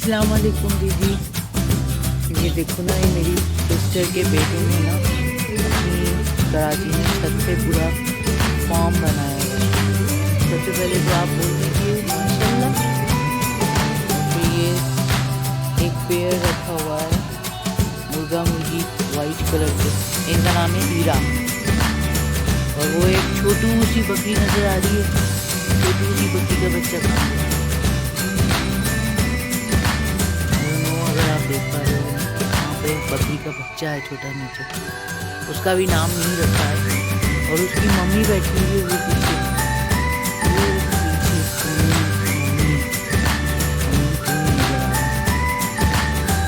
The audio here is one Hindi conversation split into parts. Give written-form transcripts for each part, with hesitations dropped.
अस्सलाम वालेकुम दीदी। ये देखो ना, ये मेरी सिस्टर के बेटे ने ना अपनी कराची में छत पे पूरा फार्म बनाया हुआ है। सबसे पहले तो आप बोल दीजिए माशाल्लाह। तो ये एक पेड़ रखा हुआ है, मुर्गा मुर्गी वाइट कलर के, इनका नाम है हीरा। और वो एक छोटू सी बकरी नज़र आ रही है, छोटू सी बकरी का बच्चा खा रहा है। अगर आप देख पा रहे हो वहाँ पे बकरी का बच्चा है छोटा नीचे, उसका भी नाम नहीं रखा है। और उसकी मम्मी बैठी हुई है वो पीछे,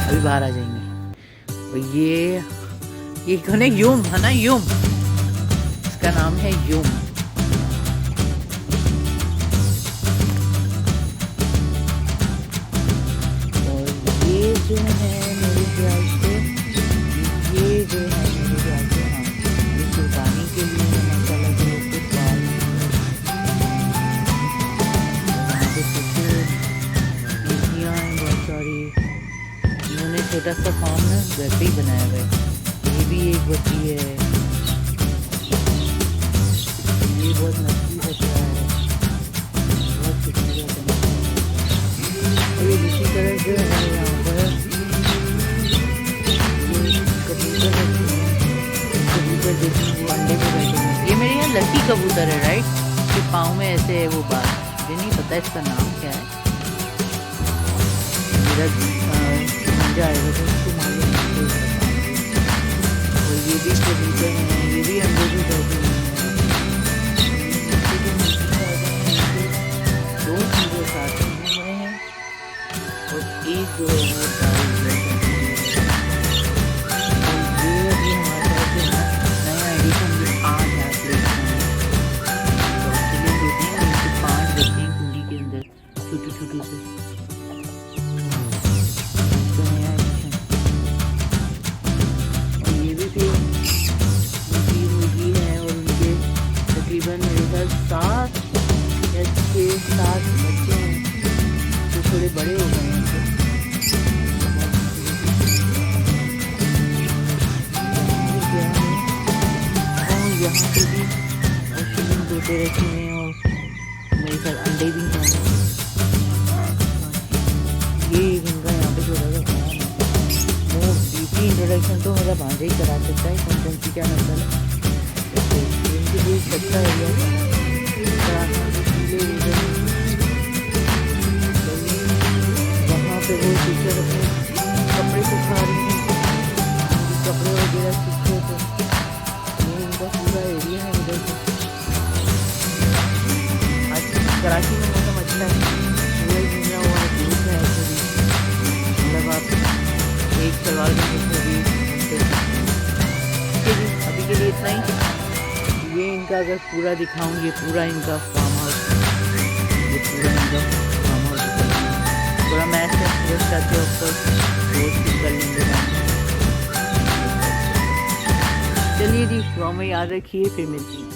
अभी बाहर आ जाएंगे। और ये कौन है? यूम है ना, यूम, इसका नाम है यूम। जो है मेरे ख्याल से, ये जो है मेरे ख्याल से, हाँ, ये कुर्बानी के लिए है माशाल्लाह के ऊपर पाल। वहाँ पे मुर्गियाँ हैं बहुत सारी। इन्होंने छोटा सा फार्म ना वैसे ही बनाया हुआ है। ये भी एक बच्ची है, ये बहुत नकली बच्चा है, बहुत खूबसूरत है। और ये दूसरी तरफ जो है यहाँ पर कबूतर देखिए, वो अंडे पे बैठे हैं। ये मेरे यहाँ लकी कबूतर है, राइट? कि पाँव में ऐसे है वो बात, मुझे नहीं पता इसका नाम क्या है। मेरा समझा आएगा तो उसको मालूम है। और ये भी कबूतर हैं, ये भी अंडे पे बैठे हुए हैं। दो चीज़ें साथ में घूम रहे हैं और एक जो है वो सात बच्चे हैं जो थोड़े बड़े हो गए हैं। और यहाँ पे भी मशरूम तोते रखे हैं और मेरे साथ अंडे भी हैं। ये इनका यहाँ पे छोटा सा काम है। वो ब्यूटी इंट्रोडक्शन तो मेरा भांजा ही करा सकता है, कौन सी क्या नस्ल है। इनके लिए अच्छा एरिया वहाँ पे वो टीचर अपने कपड़े सुखा रही हैं, कपड़े वगैरह सूखे थे। ये इनका पूरा एरिया है उधर से। आज कराची में मौसम अच्छा है, पूरा घूमना हुआ है, धूप है ऐसे भी, मतलब आप एक सलवार में भी घूमते हैं। अभी के लिए इतना ही। ये इनका अगर पूरा दिखाऊं, ये पूरा इनका फार्म हाउस, ये पूरा इनका फार्म हाउस पूरा मैच है। दोस्त आते हैं ऊपर, दोस्त कर लेंगे। चलिए जी, दुआ में याद रखिए, फिर मिलती हैं।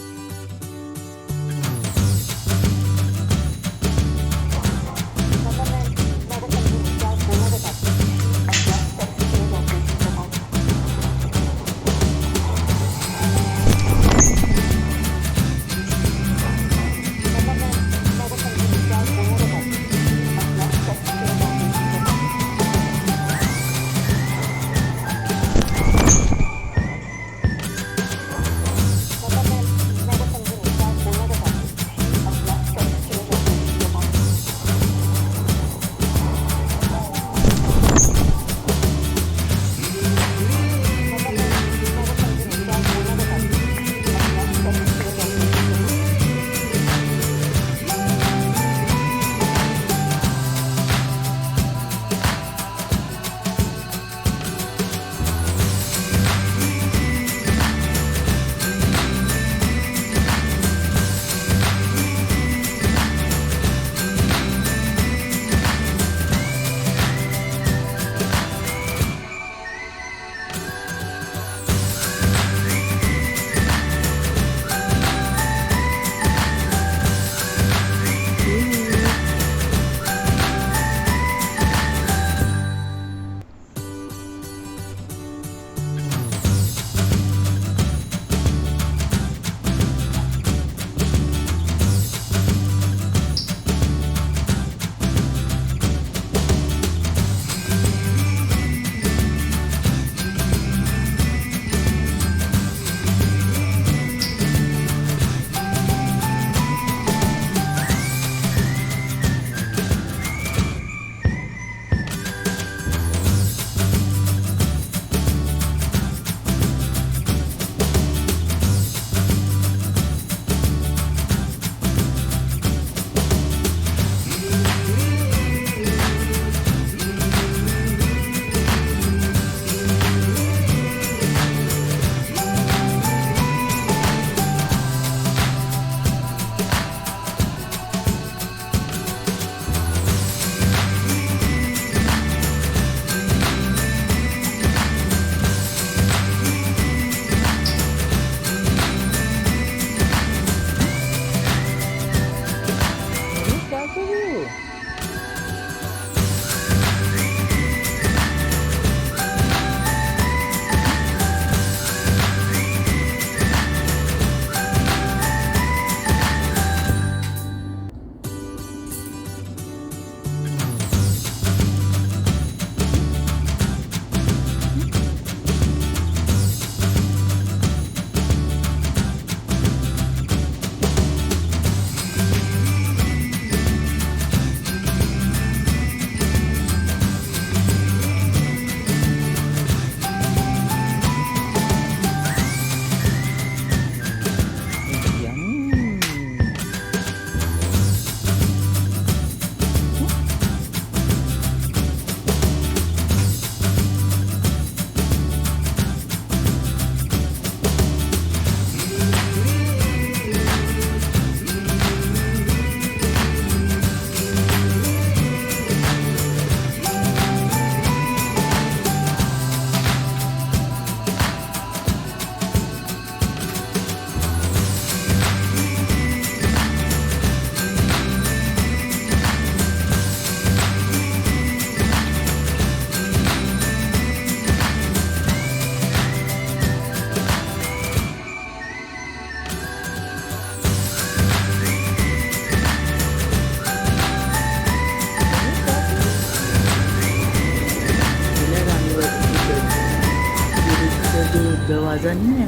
दरवाज़ा नहीं है,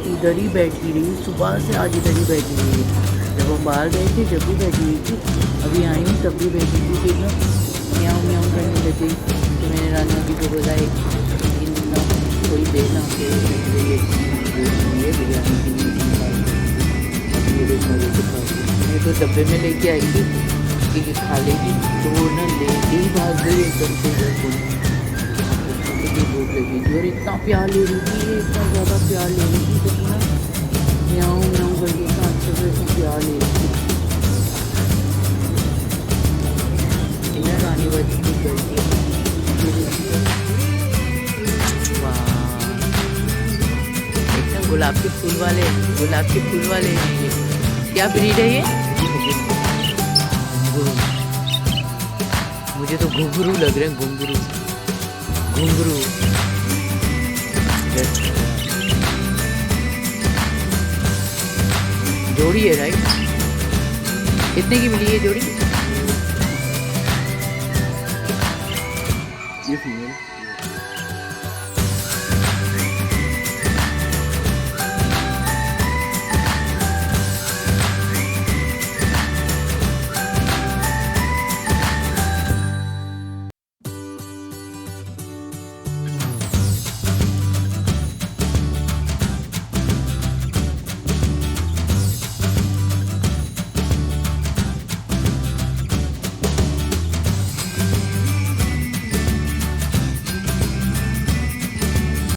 इधर ही बैठी रही, सुबह से आज इधर ही बैठी रही है। जब हम बाहर गए थे जब भी बैठी हुई थी, अभी आई हूँ तब भी बैठी थी। फिर ना म्याऊं म्याऊं करने लगी, तो मैंने रानी अभी को बोला एक कोई देना ये बिरयानी की ये देखना मैं तो डब्बे में लेके आई थी कि खा लेगी, तो वो ना लेके ही भाग गई एकदम से इधर को। मुझे भूख लगी थी और इतना प्यार ले रही थी, इतना ज़्यादा प्यार ले रही थी, तो ना म्याऊं म्याऊं करके इतना अच्छे से इतना प्यार ले रही थी। इन्हें रानी बच्ची की करती है। एकदम गुलाब के फूल वाले हैं ये। क्या ब्रीड है ये? मुझे तो घुंघरू लग रहे हैं, घुंघरू। जोड़ी है राइट? कितने की मिली है जोड़ी?